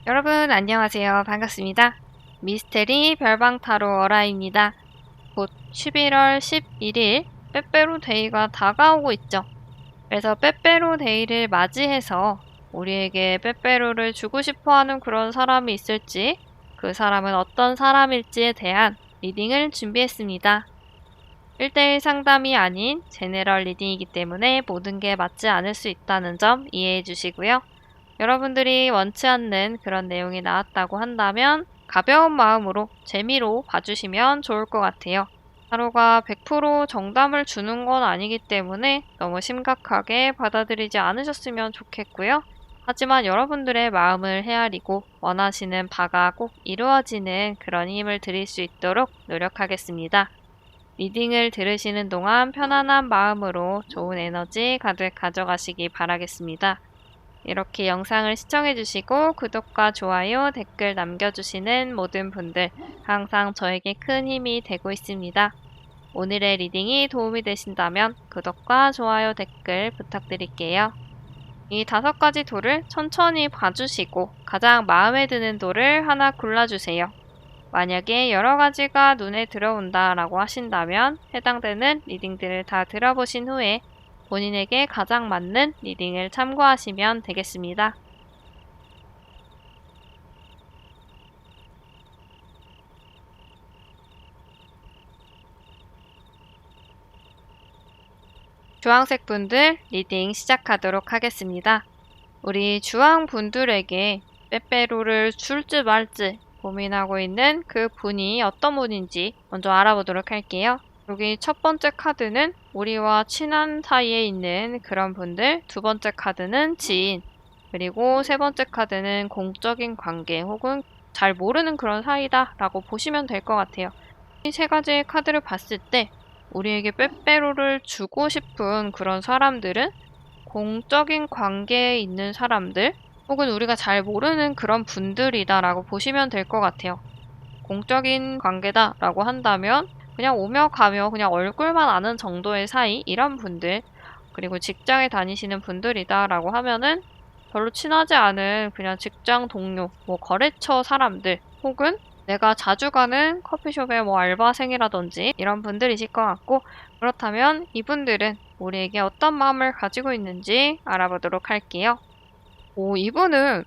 여러분 안녕하세요. 반갑습니다. 미스테리 별방타로 어라입니다. 곧 11월 11일 빼빼로 데이가 다가오고 있죠. 그래서 빼빼로 데이를 맞이해서 우리에게 빼빼로를 주고 싶어하는 그런 사람이 있을지, 그 사람은 어떤 사람일지에 대한 리딩을 준비했습니다. 1대1 상담이 아닌 제네럴 리딩이기 때문에 모든 게 맞지 않을 수 있다는 점 이해해 주시고요. 여러분들이 원치 않는 그런 내용이 나왔다고 한다면 가벼운 마음으로 재미로 봐주시면 좋을 것 같아요. 타로가 100% 정답을 주는 건 아니기 때문에 너무 심각하게 받아들이지 않으셨으면 좋겠고요. 하지만 여러분들의 마음을 헤아리고 원하시는 바가 꼭 이루어지는 그런 힘을 드릴 수 있도록 노력하겠습니다. 리딩을 들으시는 동안 편안한 마음으로 좋은 에너지 가득 가져가시기 바라겠습니다. 이렇게 영상을 시청해주시고 구독과 좋아요, 댓글 남겨주시는 모든 분들 항상 저에게 큰 힘이 되고 있습니다. 오늘의 리딩이 도움이 되신다면 구독과 좋아요, 댓글 부탁드릴게요. 이 5가지 돌을 천천히 봐주시고 가장 마음에 드는 돌을 하나 골라주세요. 만약에 여러 가지가 눈에 들어온다 라고 하신다면 해당되는 리딩들을 다 들어보신 후에 본인에게 가장 맞는 리딩을 참고하시면 되겠습니다. 주황색 분들 리딩 시작하도록 하겠습니다. 우리 주황 분들에게 빼빼로를 줄지 말지 고민하고 있는 그 분이 어떤 분인지 먼저 알아보도록 할게요. 여기 첫 번째 카드는 우리와 친한 사이에 있는 그런 분들, 두 번째 카드는 지인, 그리고 세 번째 카드는 공적인 관계 혹은 잘 모르는 그런 사이다 라고 보시면 될 것 같아요. 이 세 가지의 카드를 봤을 때 우리에게 빼빼로를 주고 싶은 그런 사람들은 공적인 관계에 있는 사람들 혹은 우리가 잘 모르는 그런 분들이다 라고 보시면 될 것 같아요. 공적인 관계다 라고 한다면 그냥 오며 가며 그냥 얼굴만 아는 정도의 사이 이런 분들, 그리고 직장에 다니시는 분들이다 라고 하면은 별로 친하지 않은 그냥 직장 동료, 거래처 사람들 혹은 내가 자주 가는 커피숍의 알바생이라든지 이런 분들이실 것 같고, 그렇다면 이분들은 우리에게 어떤 마음을 가지고 있는지 알아보도록 할게요. 이분은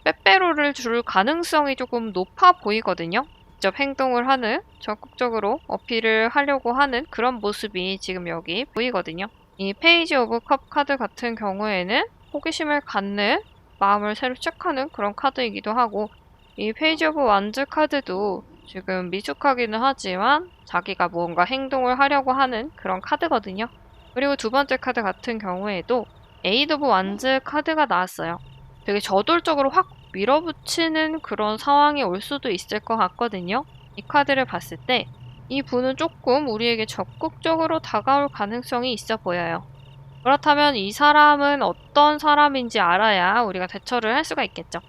빼빼로를 줄 가능성이 조금 높아 보이거든요. 직접 행동을 하는, 적극적으로 어필을 하려고 하는 그런 모습이 지금 여기 보이거든요. 이 페이지 오브 컵 카드 같은 경우에는 호기심을 갖는 마음을 새로 체크하는 그런 카드이기도 하고, 이 페이지 오브 완즈 카드도 지금 미숙하기는 하지만 자기가 뭔가 행동을 하려고 하는 그런 카드거든요. 그리고 두 번째 카드 같은 경우에도 에이드 오브 완즈 카드가 나왔어요. 되게 저돌적으로 확 밀어붙이는 그런 상황이 올 수도 있을 것 같거든요. 이 카드를 봤을 때 이 분은 조금 우리에게 적극적으로 다가올 가능성이 있어 보여요. 그렇다면 이 사람은 어떤 사람인지 알아야 우리가 대처를 할 수가 있겠죠.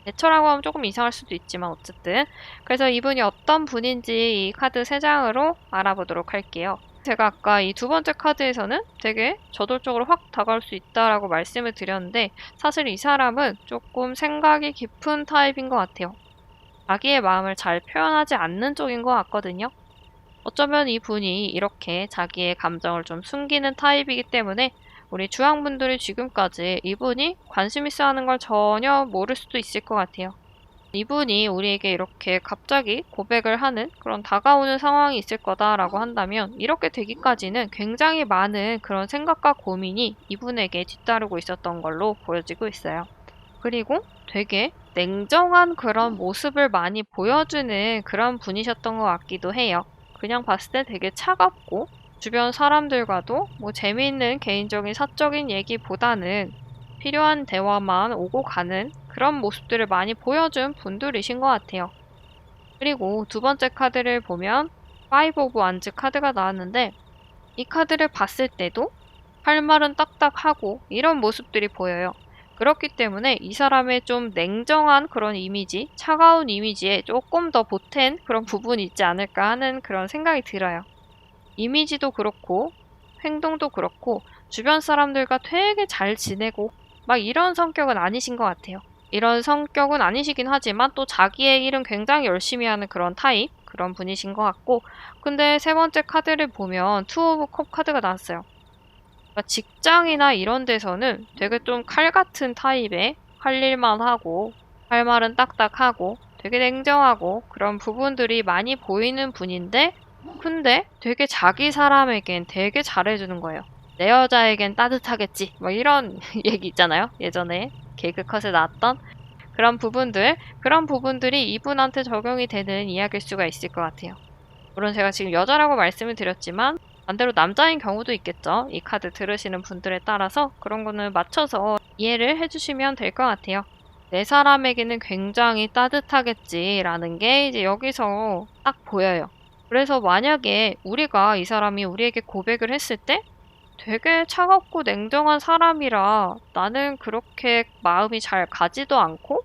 대처라고 하면 조금 이상할 수도 있지만 어쨌든, 그래서 이분이 어떤 분인지 이 카드 3장으로 알아보도록 할게요. 제가 아까 이 두 번째 카드에서는 되게 저돌적으로 확 다가올 수 있다라고 말씀을 드렸는데, 사실 이 사람은 조금 생각이 깊은 타입인 것 같아요. 자기의 마음을 잘 표현하지 않는 쪽인 것 같거든요. 어쩌면 이분이 이렇게 자기의 감정을 좀 숨기는 타입이기 때문에 우리 주황분들이 지금까지 이분이 관심 있어 하는 걸 전혀 모를 수도 있을 것 같아요. 이분이 우리에게 이렇게 갑자기 고백을 하는 그런 다가오는 상황이 있을 거다라고 한다면 이렇게 되기까지는 굉장히 많은 그런 생각과 고민이 이분에게 뒤따르고 있었던 걸로 보여지고 있어요. 그리고 되게 냉정한 그런 모습을 많이 보여주는 그런 분이셨던 것 같기도 해요. 그냥 봤을 때 되게 차갑고 주변 사람들과도 재미있는 개인적인 사적인 얘기보다는 필요한 대화만 오고 가는 그런 모습들을 많이 보여준 분들이신 것 같아요. 그리고 두 번째 카드를 보면 파이브 오브 완즈 카드가 나왔는데, 이 카드를 봤을 때도 할 말은 딱딱하고 이런 모습들이 보여요. 그렇기 때문에 이 사람의 좀 냉정한 그런 이미지, 차가운 이미지에 조금 더 보탠 그런 부분이 있지 않을까 하는 그런 생각이 들어요. 이미지도 그렇고 행동도 그렇고 주변 사람들과 되게 잘 지내고 막 이런 성격은 아니신 것 같아요. 이런 성격은 아니시긴 하지만 또 자기의 일은 굉장히 열심히 하는 그런 타입, 그런 분이신 것 같고, 근데 세 번째 카드를 보면 투 오브 컵 카드가 나왔어요. 그러니까 직장이나 이런 데서는 되게 좀 칼 같은 타입의 할 일만 하고 할 말은 딱딱하고 되게 냉정하고 그런 부분들이 많이 보이는 분인데, 근데 되게 자기 사람에겐 되게 잘해주는 거예요. 내 여자에겐 따뜻하겠지 뭐 이런 얘기 있잖아요. 예전에 개그 컷에 나왔던 그런 부분들이 이분한테 적용이 되는 이야기일 수가 있을 것 같아요. 물론 제가 지금 여자라고 말씀을 드렸지만 반대로 남자인 경우도 있겠죠. 이 카드 들으시는 분들에 따라서 그런 거는 맞춰서 이해를 해주시면 될 것 같아요. 내 사람에게는 굉장히 따뜻하겠지라는 게 이제 여기서 딱 보여요. 그래서 만약에 우리가 이 사람이 우리에게 고백을 했을 때 되게 차갑고 냉정한 사람이라 나는 그렇게 마음이 잘 가지도 않고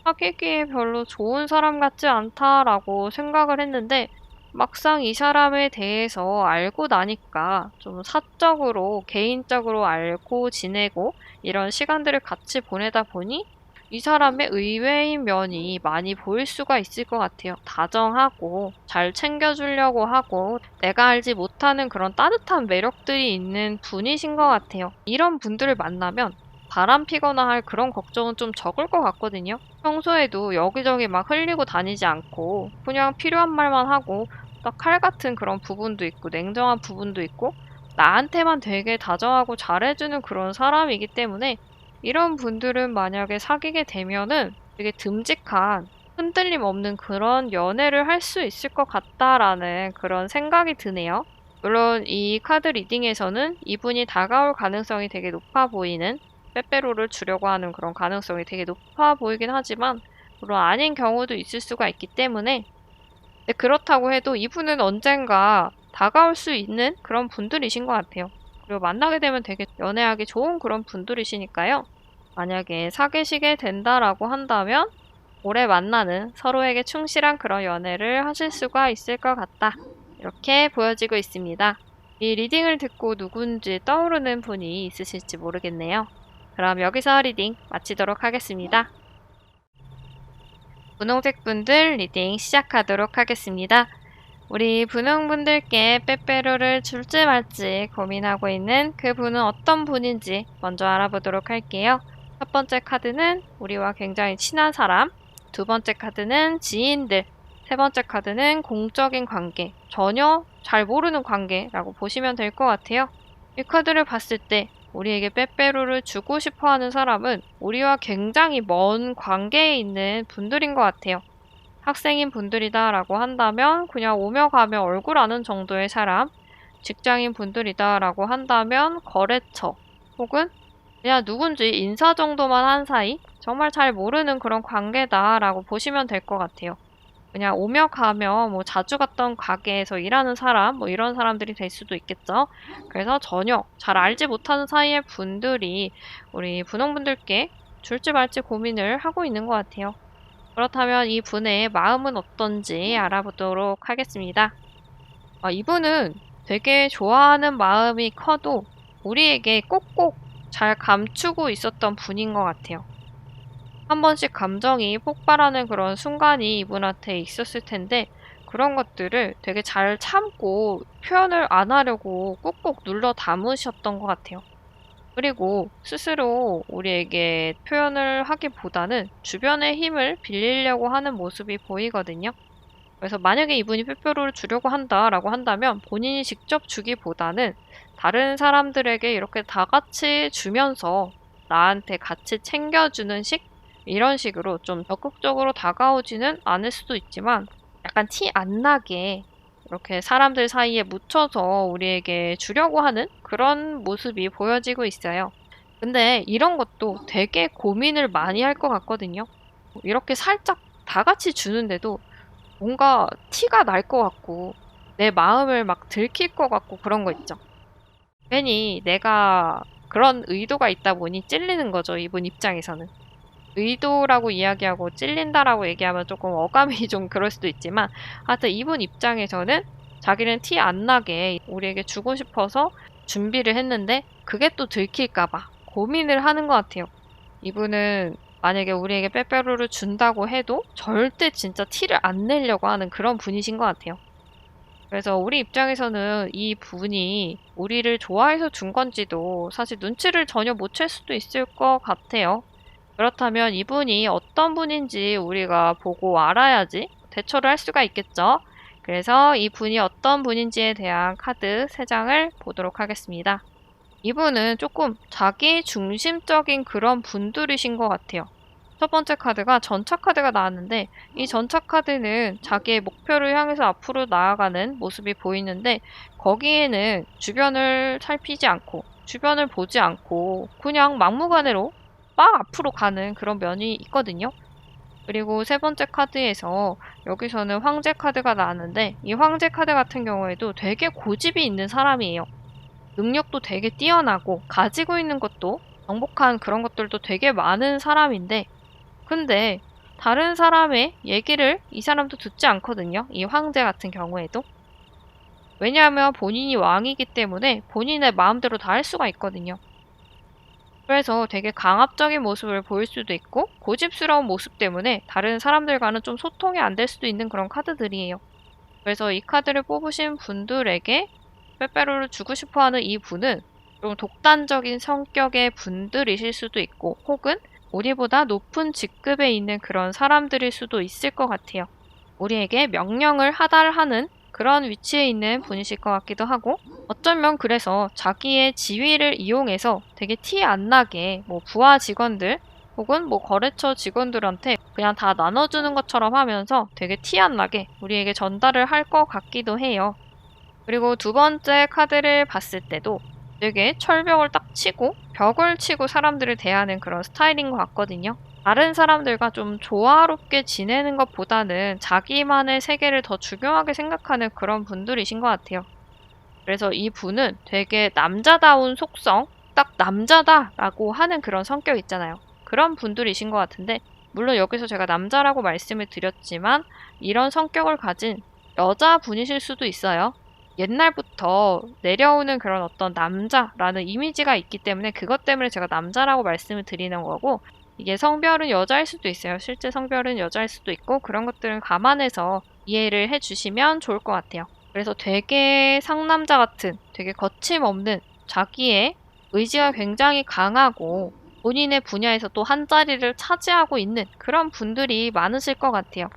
사귀기에 별로 좋은 사람 같지 않다라고 생각을 했는데, 막상 이 사람에 대해서 알고 나니까 좀 사적으로, 개인적으로 알고 지내고 이런 시간들을 같이 보내다 보니 이 사람의 의외인 면이 많이 보일 수가 있을 것 같아요. 다정하고 잘 챙겨주려고 하고 내가 알지 못하는 그런 따뜻한 매력들이 있는 분이신 것 같아요. 이런 분들을 만나면 바람 피거나 할 그런 걱정은 좀 적을 것 같거든요. 평소에도 여기저기 막 흘리고 다니지 않고 그냥 필요한 말만 하고 딱 칼 같은 그런 부분도 있고 냉정한 부분도 있고 나한테만 되게 다정하고 잘해주는 그런 사람이기 때문에 이런 분들은 만약에 사귀게 되면은 되게 듬직한 흔들림 없는 그런 연애를 할 수 있을 것 같다라는 그런 생각이 드네요. 물론 이 카드 리딩에서는 이분이 다가올 가능성이 되게 높아 보이는, 빼빼로를 주려고 하는 그런 가능성이 되게 높아 보이긴 하지만 물론 아닌 경우도 있을 수가 있기 때문에, 근데 그렇다고 해도 이분은 언젠가 다가올 수 있는 그런 분들이신 것 같아요. 그리고 만나게 되면 되게 연애하기 좋은 그런 분들이시니까요. 만약에 사귀시게 된다라고 한다면 오래 만나는 서로에게 충실한 그런 연애를 하실 수가 있을 것 같다. 이렇게 보여지고 있습니다. 이 리딩을 듣고 누군지 떠오르는 분이 있으실지 모르겠네요. 그럼 여기서 리딩 마치도록 하겠습니다. 분홍색 분들 리딩 시작하도록 하겠습니다. 우리 분홍분들께 빼빼로를 줄지 말지 고민하고 있는 그 분은 어떤 분인지 먼저 알아보도록 할게요. 첫 번째 카드는 우리와 굉장히 친한 사람, 두 번째 카드는 지인들, 세 번째 카드는 공적인 관계, 전혀 잘 모르는 관계라고 보시면 될 것 같아요. 이 카드를 봤을 때 우리에게 빼빼로를 주고 싶어 하는 사람은 우리와 굉장히 먼 관계에 있는 분들인 것 같아요. 학생인 분들이다 라고 한다면 그냥 오며 가며 얼굴 아는 정도의 사람, 직장인 분들이다 라고 한다면 거래처, 혹은 그냥 누군지 인사 정도만 한 사이, 정말 잘 모르는 그런 관계다 라고 보시면 될 것 같아요. 그냥 오며 가며 뭐 자주 갔던 가게에서 일하는 사람, 뭐 이런 사람들이 될 수도 있겠죠. 그래서 전혀 잘 알지 못하는 사이의 분들이 우리 분홍분들께 줄지 말지 고민을 하고 있는 것 같아요. 그렇다면 이 분의 마음은 어떤지 알아보도록 하겠습니다. 이분은 되게 좋아하는 마음이 커도 우리에게 꼭꼭 잘 감추고 있었던 분인 것 같아요. 한 번씩 감정이 폭발하는 그런 순간이 이분한테 있었을 텐데 그런 것들을 되게 잘 참고 표현을 안 하려고 꾹꾹 눌러 담으셨던 것 같아요. 그리고 스스로 우리에게 표현을 하기보다는 주변의 힘을 빌리려고 하는 모습이 보이거든요. 그래서 만약에 이분이 빼빼로를 주려고 한다라고 한다면 본인이 직접 주기보다는 다른 사람들에게 이렇게 다 같이 주면서 나한테 같이 챙겨주는 식? 이런 식으로 좀 적극적으로 다가오지는 않을 수도 있지만 약간 티 안 나게 이렇게 사람들 사이에 묻혀서 우리에게 주려고 하는 그런 모습이 보여지고 있어요. 근데 이런 것도 되게 고민을 많이 할 것 같거든요. 이렇게 살짝 다 같이 주는데도 뭔가 티가 날 것 같고 내 마음을 막 들킬 것 같고 그런 거 있죠. 괜히 내가 그런 의도가 있다 보니 찔리는 거죠, 이분 입장에서는. 의도라고 이야기하고 찔린다라고 얘기하면 조금 어감이 좀 그럴 수도 있지만 하여튼 이분 입장에서는 자기는 티 안 나게 우리에게 주고 싶어서 준비를 했는데 그게 또 들킬까 봐 고민을 하는 것 같아요. 이분은 만약에 우리에게 빼빼로를 준다고 해도 절대 진짜 티를 안 내려고 하는 그런 분이신 것 같아요. 그래서 우리 입장에서는 이 분이 우리를 좋아해서 준 건지도 사실 눈치를 전혀 못 챌 수도 있을 것 같아요. 그렇다면 이분이 어떤 분인지 우리가 보고 알아야지 대처를 할 수가 있겠죠. 그래서 이 분이 어떤 분인지에 대한 카드 3장을 보도록 하겠습니다. 이분은 조금 자기 중심적인 그런 분들이신 것 같아요. 첫 번째 카드가 전차 카드가 나왔는데 이 전차 카드는 자기의 목표를 향해서 앞으로 나아가는 모습이 보이는데 거기에는 주변을 살피지 않고 주변을 보지 않고 그냥 막무가내로 막 앞으로 가는 그런 면이 있거든요. 그리고 세 번째 카드에서 여기서는 황제 카드가 나왔는데 이 황제 카드 같은 경우에도 되게 고집이 있는 사람이에요. 능력도 되게 뛰어나고 가지고 있는 것도 정복한 그런 것들도 되게 많은 사람인데 근데 다른 사람의 얘기를 이 사람도 듣지 않거든요. 이 황제 같은 경우에도. 왜냐하면 본인이 왕이기 때문에 본인의 마음대로 다 할 수가 있거든요. 그래서 되게 강압적인 모습을 보일 수도 있고 고집스러운 모습 때문에 다른 사람들과는 좀 소통이 안 될 수도 있는 그런 카드들이에요. 그래서 이 카드를 뽑으신 분들에게 빼빼로를 주고 싶어하는 이 분은 좀 독단적인 성격의 분들이실 수도 있고 혹은 우리보다 높은 직급에 있는 그런 사람들일 수도 있을 것 같아요. 우리에게 명령을 하달하는 그런 위치에 있는 분이실 것 같기도 하고 어쩌면 그래서 자기의 지위를 이용해서 되게 티 안 나게 뭐 부하 직원들 혹은 뭐 거래처 직원들한테 그냥 다 나눠주는 것처럼 하면서 되게 티 안 나게 우리에게 전달을 할 것 같기도 해요. 그리고 두 번째 카드를 봤을 때도 되게 철벽을 딱 치고 벽을 치고 사람들을 대하는 그런 스타일인 것 같거든요. 다른 사람들과 좀 조화롭게 지내는 것보다는 자기만의 세계를 더 중요하게 생각하는 그런 분들이신 것 같아요. 그래서 이 분은 되게 남자다운 속성, 딱 남자다라고 하는 그런 성격 있잖아요. 그런 분들이신 것 같은데 물론 여기서 제가 남자라고 말씀을 드렸지만 이런 성격을 가진 여자분이실 수도 있어요. 옛날부터 내려오는 그런 어떤 남자라는 이미지가 있기 때문에 그것 때문에 제가 남자라고 말씀을 드리는 거고 이게 성별은 여자일 수도 있어요. 실제 성별은 여자일 수도 있고 그런 것들은 감안해서 이해를 해주시면 좋을 것 같아요. 그래서 되게 상남자 같은 되게 거침없는 자기의 의지가 굉장히 강하고 본인의 분야에서 또 한 자리를 차지하고 있는 그런 분들이 많으실 것 같아요.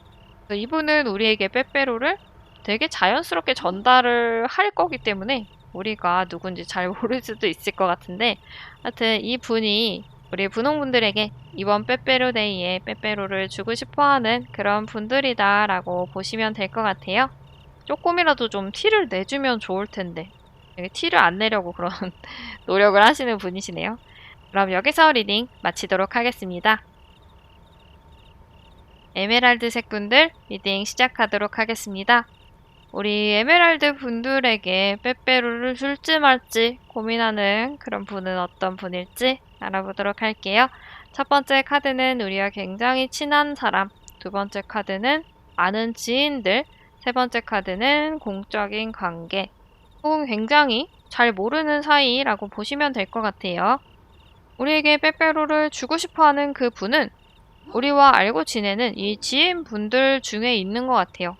그래서 이분은 우리에게 빼빼로를 되게 자연스럽게 전달을 할 거기 때문에 우리가 누군지 잘 모를 수도 있을 것 같은데 하여튼 이 분이 우리 분홍분들에게 이번 빼빼로데이에 빼빼로를 주고 싶어하는 그런 분들이다라고 보시면 될 것 같아요. 조금이라도 좀 티를 내주면 좋을 텐데 되게 티를 안 내려고 그런 노력을 하시는 분이시네요. 그럼 여기서 리딩 마치도록 하겠습니다. 에메랄드색 분들 리딩 시작하도록 하겠습니다. 우리 에메랄드 분들에게 빼빼로를 줄지 말지 고민하는 그런 분은 어떤 분일지 알아보도록 할게요. 첫 번째 카드는 우리와 굉장히 친한 사람, 두 번째 카드는 아는 지인들, 세 번째 카드는 공적인 관계, 혹은 굉장히 잘 모르는 사이라고 보시면 될 것 같아요. 우리에게 빼빼로를 주고 싶어하는 그 분은 우리와 알고 지내는 이 지인분들 중에 있는 것 같아요.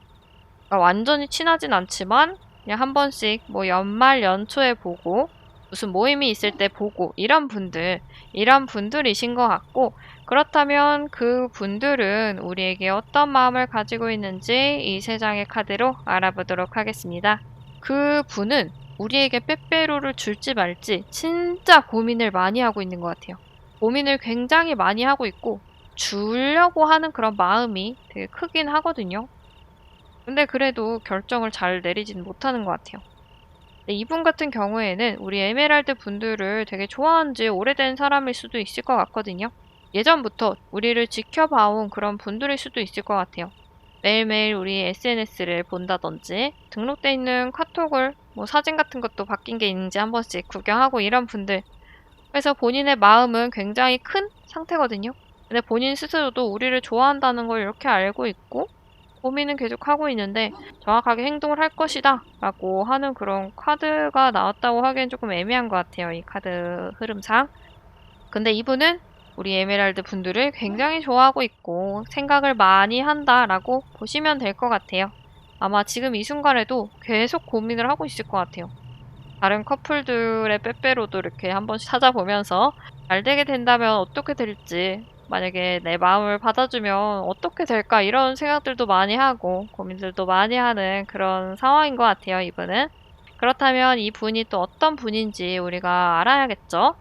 그러니까 완전히 친하진 않지만 그냥 한 번씩 뭐 연말 연초에 보고 무슨 모임이 있을 때 보고 이런 분들이신 것 같고 그렇다면 그 분들은 우리에게 어떤 마음을 가지고 있는지 이 3장의 카드로 알아보도록 하겠습니다. 그 분은 우리에게 빼빼로를 줄지 말지 진짜 고민을 많이 하고 있는 것 같아요. 고민을 굉장히 많이 하고 있고 주려고 하는 그런 마음이 되게 크긴 하거든요. 근데 그래도 결정을 잘 내리진 못하는 것 같아요. 이분 같은 경우에는 우리 에메랄드 분들을 되게 좋아한 지 오래된 사람일 수도 있을 것 같거든요. 예전부터 우리를 지켜봐온 그런 분들일 수도 있을 것 같아요. 매일매일 우리 SNS를 본다든지 등록돼 있는 카톡을 뭐 사진 같은 것도 바뀐 게 있는지 한 번씩 구경하고 이런 분들. 그래서 본인의 마음은 굉장히 큰 상태거든요. 근데 본인 스스로도 우리를 좋아한다는 걸 이렇게 알고 있고 고민은 계속 하고 있는데 정확하게 행동을 할 것이다 라고 하는 그런 카드가 나왔다고 하기엔 조금 애매한 것 같아요. 이 카드 흐름상. 근데 이분은 우리 에메랄드 분들을 굉장히 좋아하고 있고 생각을 많이 한다라고 보시면 될 것 같아요. 아마 지금 이 순간에도 계속 고민을 하고 있을 것 같아요. 다른 커플들의 빼빼로도 이렇게 한 번씩 찾아보면서 잘 되게 된다면 어떻게 될지, 만약에 내 마음을 받아주면 어떻게 될까, 이런 생각들도 많이 하고 고민들도 많이 하는 그런 상황인 것 같아요, 이분은. 그렇다면 이 분이 또 어떤 분인지 우리가 알아야겠죠?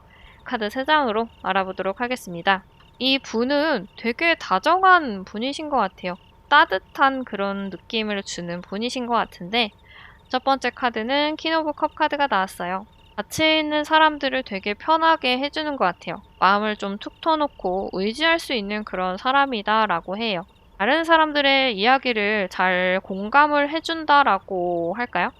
카드 3장으로 알아보도록 하겠습니다. 이 분은 되게 다정한 분이신 것 같아요. 따뜻한 그런 느낌을 주는 분이신 것 같은데, 첫 번째 카드는 퀸 오브 컵 카드가 나왔어요. 같이 있는 사람들을 되게 편하게 해주는 것 같아요. 마음을 좀 툭 터놓고 의지할 수 있는 그런 사람이다라고 해요. 다른 사람들의 이야기를 잘 공감을 해준다라고 할까요?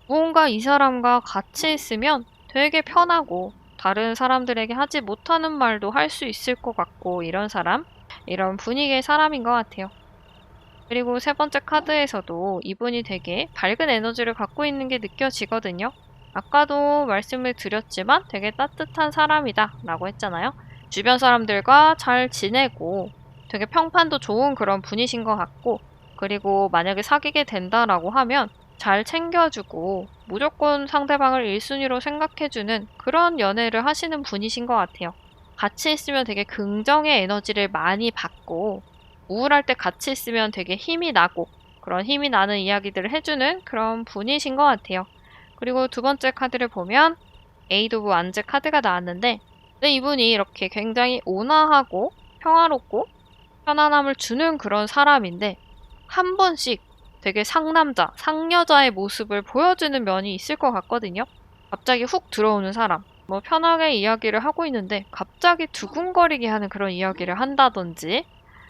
무언가 이 사람과 같이 있으면 되게 편하고 다른 사람들에게 하지 못하는 말도 할 수 있을 것 같고, 이런 사람, 이런 분위기의 사람인 것 같아요. 그리고 세 번째 카드에서도 이분이 되게 밝은 에너지를 갖고 있는 게 느껴지거든요. 아까도 말씀을 드렸지만 되게 따뜻한 사람이다 라고 했잖아요. 주변 사람들과 잘 지내고 되게 평판도 좋은 그런 분이신 것 같고, 그리고 만약에 사귀게 된다라고 하면 잘 챙겨주고 무조건 상대방을 1순위로 생각해주는 그런 연애를 하시는 분이신 것 같아요. 같이 있으면 되게 긍정의 에너지를 많이 받고, 우울할 때 같이 있으면 되게 힘이 나고, 그런 힘이 나는 이야기들을 해주는 그런 분이신 것 같아요. 그리고 두 번째 카드를 보면 에이드 오브 완즈 카드가 나왔는데, 이분이 이렇게 굉장히 온화하고 평화롭고 편안함을 주는 그런 사람인데, 한 번씩 되게 상남자, 상여자의 모습을 보여주는 면이 있을 것 같거든요. 갑자기 훅 들어오는 사람, 뭐 편하게 이야기를 하고 있는데 갑자기 두근거리게 하는 그런 이야기를 한다든지,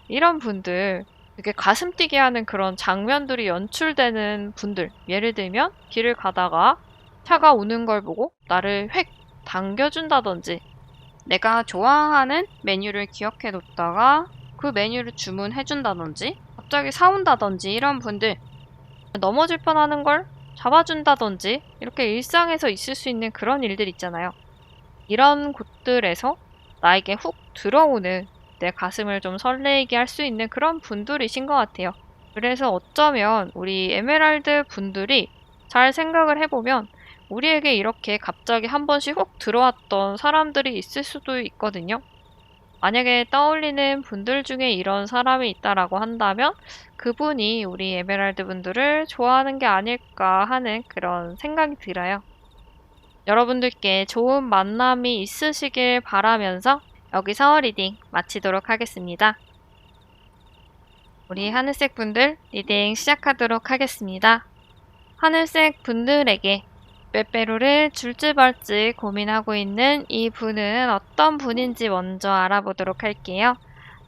이런 분들, 되게 가슴 뛰게 하는 그런 장면들이 연출되는 분들. 예를 들면 길을 가다가 차가 오는 걸 보고 나를 획 당겨준다든지, 내가 좋아하는 메뉴를 기억해 놓다가 그 메뉴를 주문해준다든지, 갑자기 사온다든지, 이런 분들, 넘어질 뻔하는 걸 잡아준다든지, 이렇게 일상에서 있을 수 있는 그런 일들 있잖아요. 이런 곳들에서 나에게 훅 들어오는, 내 가슴을 좀 설레게 할 수 있는 그런 분들이신 것 같아요. 그래서 어쩌면 우리 에메랄드 분들이 잘 생각을 해보면 우리에게 이렇게 갑자기 한 번씩 훅 들어왔던 사람들이 있을 수도 있거든요. 만약에 떠올리는 분들 중에 이런 사람이 있다라고 한다면 그분이 우리 에메랄드 분들을 좋아하는 게 아닐까 하는 그런 생각이 들어요. 여러분들께 좋은 만남이 있으시길 바라면서 여기서 리딩 마치도록 하겠습니다. 우리 하늘색 분들 리딩 시작하도록 하겠습니다. 하늘색 분들에게 빼빼로를 줄지 말지 고민하고 있는 이 분은 어떤 분인지 먼저 알아보도록 할게요.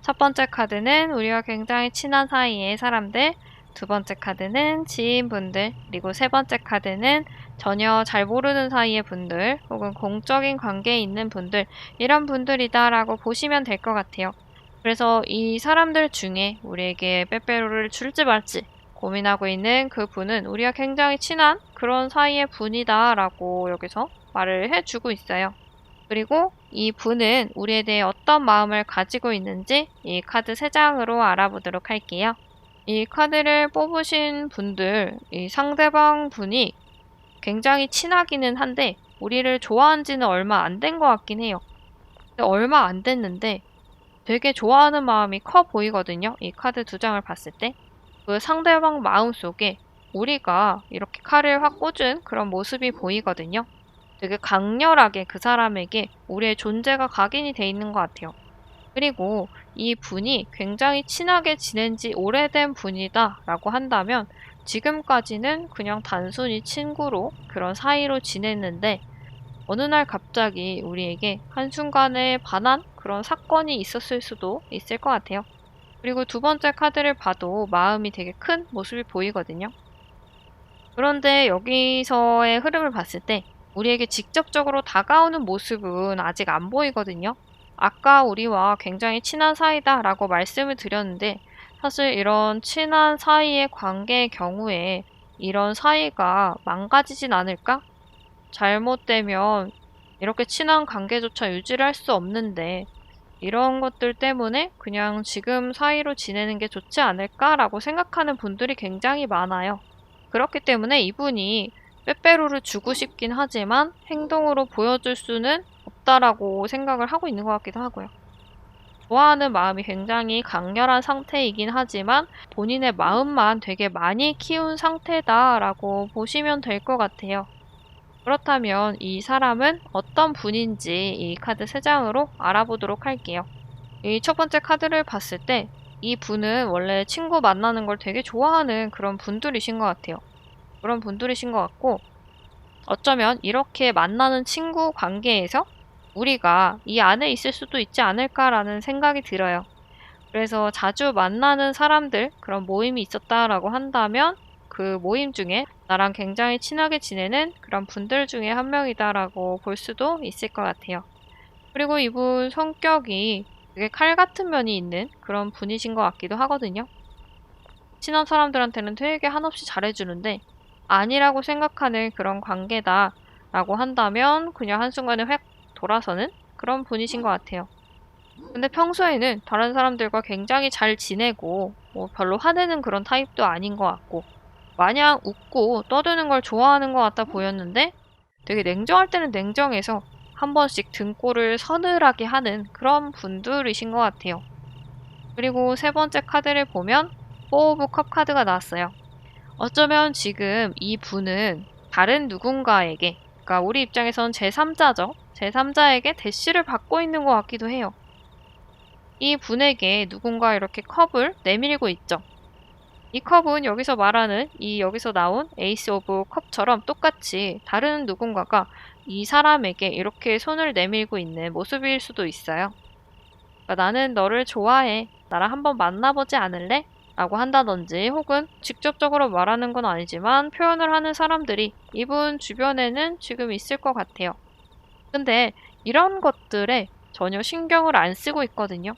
첫 번째 카드는 우리와 굉장히 친한 사이의 사람들, 두 번째 카드는 지인분들, 그리고 세 번째 카드는 전혀 잘 모르는 사이의 분들, 혹은 공적인 관계에 있는 분들, 이런 분들이다라고 보시면 될 것 같아요. 그래서 이 사람들 중에 우리에게 빼빼로를 줄지 말지 고민하고 있는 그 분은 우리가 굉장히 친한 그런 사이의 분이다 라고 여기서 말을 해주고 있어요. 그리고 이 분은 우리에 대해 어떤 마음을 가지고 있는지 이 카드 3장으로 알아보도록 할게요. 이 카드를 뽑으신 분들, 이 상대방 분이 굉장히 친하기는 한데 우리를 좋아한 지는 얼마 안 된 것 같긴 해요. 근데 얼마 안 됐는데 되게 좋아하는 마음이 커 보이거든요. 이 카드 2장을 봤을 때. 그 상대방 마음속에 우리가 이렇게 칼을 확 꽂은 그런 모습이 보이거든요. 되게 강렬하게 그 사람에게 우리의 존재가 각인이 돼 있는 것 같아요. 그리고 이 분이 굉장히 친하게 지낸 지 오래된 분이다 라고 한다면 지금까지는 그냥 단순히 친구로 그런 사이로 지냈는데 어느 날 갑자기 우리에게 한순간에 반한 그런 사건이 있었을 수도 있을 것 같아요. 그리고 두 번째 카드를 봐도 마음이 되게 큰 모습이 보이거든요. 그런데 여기서의 흐름을 봤을 때 우리에게 직접적으로 다가오는 모습은 아직 안 보이거든요. 아까 우리와 굉장히 친한 사이다 라고 말씀을 드렸는데 사실 이런 친한 사이의 관계의 경우에 이런 사이가 망가지진 않을까? 잘못되면 이렇게 친한 관계조차 유지를 할 수 없는데 이런 것들 때문에 그냥 지금 사이로 지내는 게 좋지 않을까라고 생각하는 분들이 굉장히 많아요. 그렇기 때문에 이분이 빼빼로를 주고 싶긴 하지만 행동으로 보여줄 수는 없다라고 생각을 하고 있는 것 같기도 하고요. 좋아하는 마음이 굉장히 강렬한 상태이긴 하지만 본인의 마음만 되게 많이 키운 상태다라고 보시면 될 것 같아요. 그렇다면 이 사람은 어떤 분인지 이 카드 3장으로 알아보도록 할게요. 이 첫 번째 카드를 봤을 때 이 분은 원래 친구 만나는 걸 되게 좋아하는 그런 분들이신 것 같아요. 그런 분들이신 것 같고 어쩌면 이렇게 만나는 친구 관계에서 우리가 이 안에 있을 수도 있지 않을까라는 생각이 들어요. 그래서 자주 만나는 사람들, 그런 모임이 있었다라고 한다면 그 모임 중에 나랑 굉장히 친하게 지내는 그런 분들 중에 한 명이다라고 볼 수도 있을 것 같아요. 그리고 이분 성격이 되게 칼 같은 면이 있는 그런 분이신 것 같기도 하거든요. 친한 사람들한테는 되게 한없이 잘해주는데 아니라고 생각하는 그런 관계다라고 한다면 그냥 한순간에 획 돌아서는 그런 분이신 것 같아요. 근데 평소에는 다른 사람들과 굉장히 잘 지내고 뭐 별로 화내는 그런 타입도 아닌 것 같고 마냥 웃고 떠드는 걸 좋아하는 것 같아 보였는데 되게 냉정할 때는 냉정해서 한 번씩 등골을 서늘하게 하는 그런 분들이신 것 같아요. 그리고 세 번째 카드를 보면 4 오브 컵 카드가 나왔어요. 어쩌면 지금 이 분은 다른 누군가에게, 그러니까 우리 입장에선 제3자죠. 제3자에게 대시를 받고 있는 것 같기도 해요. 이 분에게 누군가 이렇게 컵을 내밀고 있죠. 이 컵은 여기서 말하는 여기서 나온 에이스 오브 컵처럼 똑같이 다른 누군가가 이 사람에게 이렇게 손을 내밀고 있는 모습일 수도 있어요. 그러니까 나는 너를 좋아해. 나랑 한번 만나보지 않을래? 라고 한다든지 혹은 직접적으로 말하는 건 아니지만 표현을 하는 사람들이 이분 주변에는 지금 있을 것 같아요. 근데 이런 것들에 전혀 신경을 안 쓰고 있거든요.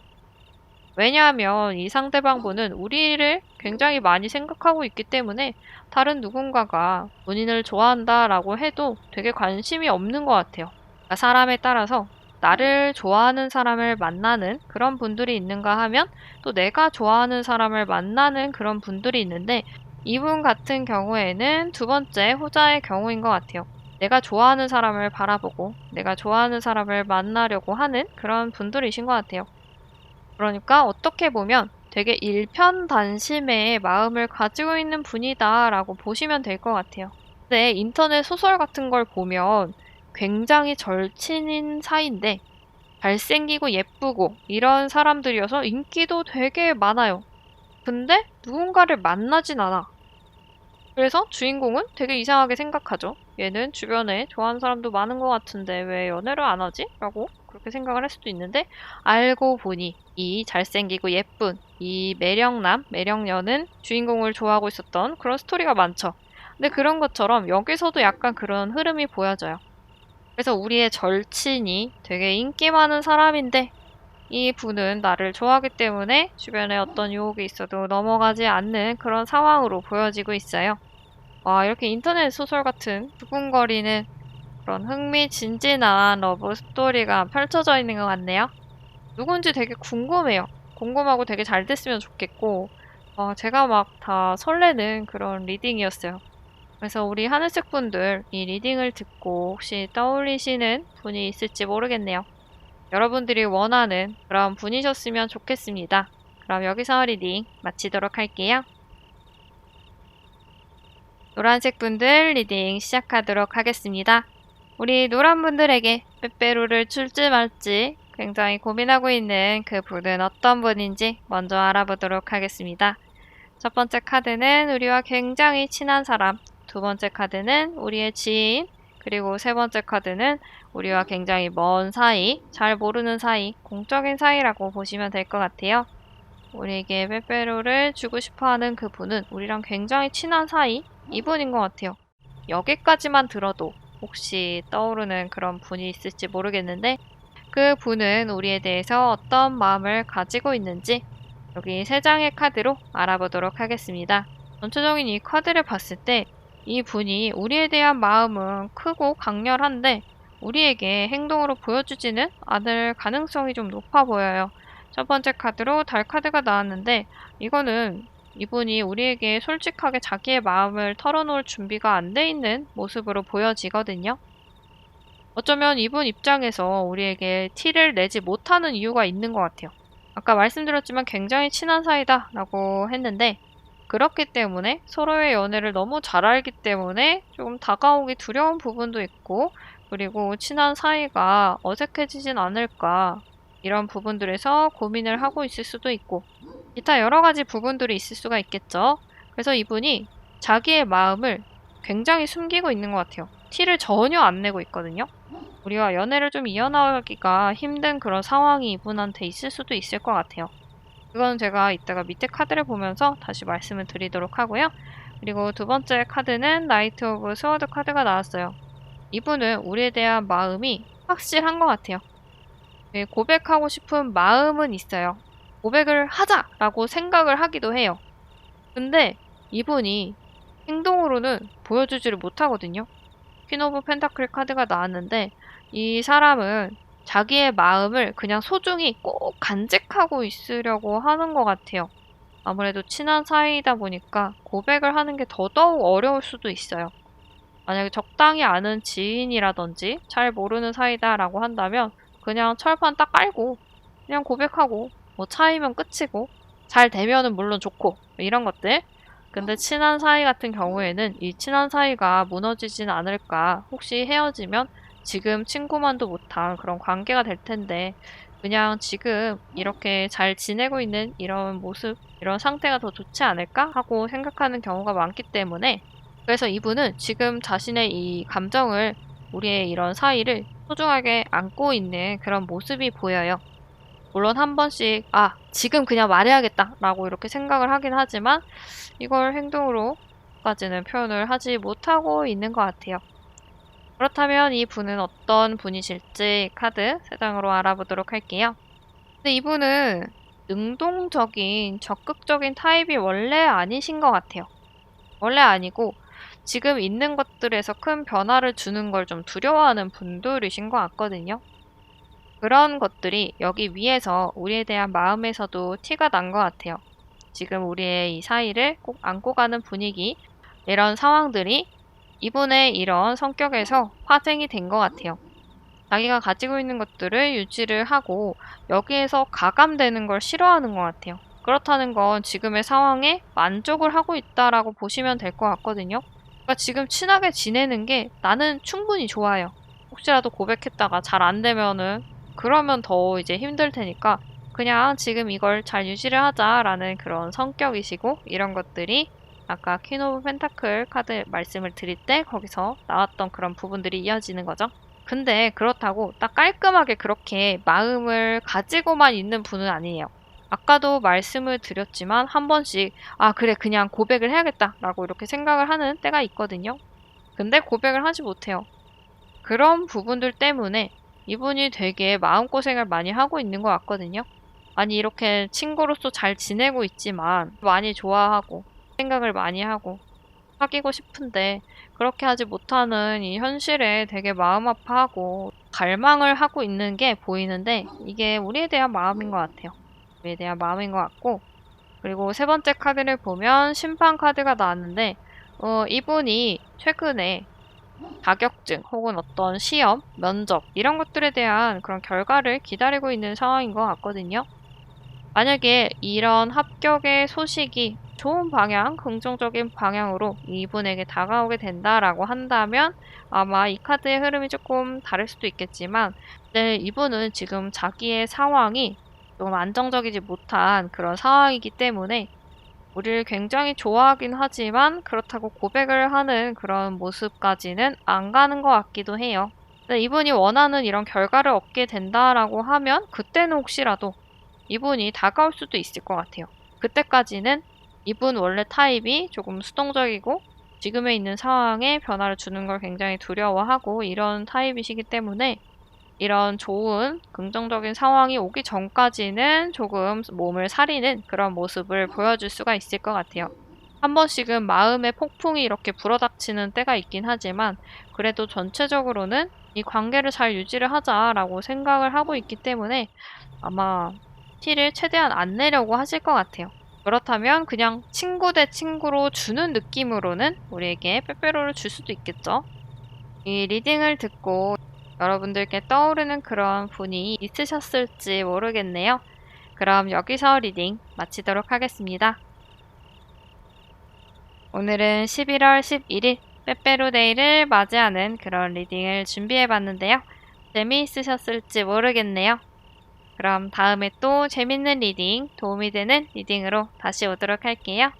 왜냐하면 이 상대방분은 우리를 굉장히 많이 생각하고 있기 때문에 다른 누군가가 본인을 좋아한다라고 해도 되게 관심이 없는 것 같아요. 그러니까 사람에 따라서 나를 좋아하는 사람을 만나는 그런 분들이 있는가 하면 또 내가 좋아하는 사람을 만나는 그런 분들이 있는데 이분 같은 경우에는 두 번째 후자의 경우인 것 같아요. 내가 좋아하는 사람을 바라보고 내가 좋아하는 사람을 만나려고 하는 그런 분들이신 것 같아요. 그러니까 어떻게 보면 되게 일편단심의 마음을 가지고 있는 분이다라고 보시면 될 것 같아요. 근데 인터넷 소설 같은 걸 보면 굉장히 절친인 사이인데 잘생기고 예쁘고 이런 사람들이어서 인기도 되게 많아요. 근데 누군가를 만나진 않아. 그래서 주인공은 되게 이상하게 생각하죠. 얘는 주변에 좋아하는 사람도 많은 것 같은데 왜 연애를 안 하지? 라고 그렇게 생각을 할 수도 있는데 알고 보니 이 잘생기고 예쁜 이 매력남, 매력녀는 주인공을 좋아하고 있었던 그런 스토리가 많죠. 근데 그런 것처럼 여기서도 약간 그런 흐름이 보여져요. 그래서 우리의 절친이 되게 인기 많은 사람인데 이 분은 나를 좋아하기 때문에 주변에 어떤 유혹이 있어도 넘어가지 않는 그런 상황으로 보여지고 있어요. 와, 이렇게 인터넷 소설 같은 두근거리는 그런 흥미진진한 러브 스토리가 펼쳐져 있는 것 같네요. 누군지 되게 궁금해요. 궁금하고 되게 잘 됐으면 좋겠고, 제가 막 다 설레는 그런 리딩이었어요. 그래서 우리 하늘색 분들 이 리딩을 듣고 혹시 떠올리시는 분이 있을지 모르겠네요. 여러분들이 원하는 그런 분이셨으면 좋겠습니다. 그럼 여기서 리딩 마치도록 할게요. 노란색 분들 리딩 시작하도록 하겠습니다. 우리 노란 분들에게 빼빼로를 줄지 말지 굉장히 고민하고 있는 그 분은 어떤 분인지 먼저 알아보도록 하겠습니다. 첫 번째 카드는 우리와 굉장히 친한 사람, 두 번째 카드는 우리의 지인, 그리고 세 번째 카드는 우리와 굉장히 먼 사이, 잘 모르는 사이, 공적인 사이라고 보시면 될 것 같아요. 우리에게 빼빼로를 주고 싶어하는 그분은 우리랑 굉장히 친한 사이, 이분인 것 같아요. 여기까지만 들어도 혹시 떠오르는 그런 분이 있을지 모르겠는데 그 분은 우리에 대해서 어떤 마음을 가지고 있는지 여기 3장의 카드로 알아보도록 하겠습니다. 전체적인 이 카드를 봤을 때 이 분이 우리에 대한 마음은 크고 강렬한데 우리에게 행동으로 보여주지는 않을 가능성이 좀 높아 보여요. 첫 번째 카드로 달 카드가 나왔는데 이거는 이분이 우리에게 솔직하게 자기의 마음을 털어놓을 준비가 안 돼 있는 모습으로 보여지거든요. 어쩌면 이분 입장에서 우리에게 티를 내지 못하는 이유가 있는 것 같아요. 아까 말씀드렸지만 굉장히 친한 사이다 라고 했는데 그렇기 때문에 서로의 연애를 너무 잘 알기 때문에 조금 다가오기 두려운 부분도 있고 그리고 친한 사이가 어색해지진 않을까 이런 부분들에서 고민을 하고 있을 수도 있고 기타 여러 가지 부분들이 있을 수가 있겠죠. 그래서 이분이 자기의 마음을 굉장히 숨기고 있는 것 같아요. 티를 전혀 안 내고 있거든요. 우리와 연애를 좀 이어나가기가 힘든 그런 상황이 이분한테 있을 수도 있을 것 같아요. 그건 제가 이따가 밑에 카드를 보면서 다시 말씀을 드리도록 하고요. 그리고 두 번째 카드는 나이트 오브 스워드 카드가 나왔어요. 이분은 우리에 대한 마음이 확실한 것 같아요. 고백하고 싶은 마음은 있어요. 고백을 하자라고 생각을 하기도 해요. 근데 이분이 행동으로는 보여주지를 못하거든요. 퀸 오브 펜타클 카드가 나왔는데 이 사람은 자기의 마음을 그냥 소중히 꼭 간직하고 있으려고 하는 것 같아요. 아무래도 친한 사이이다 보니까 고백을 하는 게 더더욱 어려울 수도 있어요. 만약에 적당히 아는 지인이라든지 잘 모르는 사이다라고 한다면 그냥 철판 딱 깔고 그냥 고백하고 뭐 차이면 끝이고 잘 되면은 물론 좋고 이런 것들. 근데 친한 사이 같은 경우에는 이 친한 사이가 무너지진 않을까. 혹시 헤어지면 지금 친구만도 못한 그런 관계가 될 텐데 그냥 지금 이렇게 잘 지내고 있는 이런 모습, 이런 상태가 더 좋지 않을까 하고 생각하는 경우가 많기 때문에 그래서 이분은 지금 자신의 이 감정을 우리의 이런 사이를 소중하게 안고 있는 그런 모습이 보여요. 물론 한 번씩 지금 그냥 말해야겠다 라고 이렇게 생각을 하긴 하지만 이걸 행동으로까지는 표현을 하지 못하고 있는 것 같아요. 그렇다면 이 분은 어떤 분이실지 카드 3장으로 알아보도록 할게요. 근데 이분은 능동적인, 적극적인 타입이 원래 아니신 것 같아요. 원래 아니고 지금 있는 것들에서 큰 변화를 주는 걸 좀 두려워하는 분들이신 것 같거든요. 그런 것들이 여기 위에서 우리에 대한 마음에서도 티가 난 것 같아요. 지금 우리의 이 사이를 꼭 안고 가는 분위기, 이런 상황들이 이분의 이런 성격에서 파생이 된 것 같아요. 자기가 가지고 있는 것들을 유지를 하고 여기에서 가감되는 걸 싫어하는 것 같아요. 그렇다는 건 지금의 상황에 만족을 하고 있다라고 보시면 될 것 같거든요. 그러니까 지금 친하게 지내는 게 나는 충분히 좋아요. 혹시라도 고백했다가 잘 안 되면은 그러면 더 이제 힘들 테니까 그냥 지금 이걸 잘 유지를 하자라는 그런 성격이시고 이런 것들이 아까 퀸 오브 펜타클 카드 말씀을 드릴 때 거기서 나왔던 그런 부분들이 이어지는 거죠. 근데 그렇다고 딱 깔끔하게 그렇게 마음을 가지고만 있는 분은 아니에요. 아까도 말씀을 드렸지만 한 번씩 그래 그냥 고백을 해야겠다 라고 이렇게 생각을 하는 때가 있거든요. 근데 고백을 하지 못해요. 그런 부분들 때문에 이분이 되게 마음고생을 많이 하고 있는 것 같거든요. 아니 이렇게 친구로서 잘 지내고 있지만 많이 좋아하고 생각을 많이 하고 사귀고 싶은데 그렇게 하지 못하는 이 현실에 되게 마음 아파하고 갈망을 하고 있는 게 보이는데 이게 우리에 대한 마음인 것 같아요. 우리에 대한 마음인 것 같고 그리고 세 번째 카드를 보면 심판 카드가 나왔는데 이분이 최근에 자격증 혹은 어떤 시험, 면접 이런 것들에 대한 그런 결과를 기다리고 있는 상황인 것 같거든요. 만약에 이런 합격의 소식이 좋은 방향, 긍정적인 방향으로 이분에게 다가오게 된다라고 한다면 아마 이 카드의 흐름이 조금 다를 수도 있겠지만 네, 이분은 지금 자기의 상황이 좀 안정적이지 못한 그런 상황이기 때문에 우리를 굉장히 좋아하긴 하지만 그렇다고 고백을 하는 그런 모습까지는 안 가는 것 같기도 해요. 근데 이분이 원하는 이런 결과를 얻게 된다라고 하면 그때는 혹시라도 이분이 다가올 수도 있을 것 같아요. 그때까지는 이분 원래 타입이 조금 수동적이고 지금에 있는 상황에 변화를 주는 걸 굉장히 두려워하고 이런 타입이시기 때문에 이런 좋은 긍정적인 상황이 오기 전까지는 조금 몸을 사리는 그런 모습을 보여줄 수가 있을 것 같아요. 한 번씩은 마음의 폭풍이 이렇게 불어닥치는 때가 있긴 하지만 그래도 전체적으로는 이 관계를 잘 유지를 하자라고 생각을 하고 있기 때문에 아마 티를 최대한 안 내려고 하실 것 같아요. 그렇다면 그냥 친구 대 친구로 주는 느낌으로는 우리에게 빼빼로를 줄 수도 있겠죠. 이 리딩을 듣고 여러분들께 떠오르는 그런 분이 있으셨을지 모르겠네요. 그럼 여기서 리딩 마치도록 하겠습니다. 오늘은 11월 11일 빼빼로데이를 맞이하는 그런 리딩을 준비해봤는데요. 재미있으셨을지 모르겠네요. 그럼 다음에 또 재밌는 리딩, 도움이 되는 리딩으로 다시 오도록 할게요.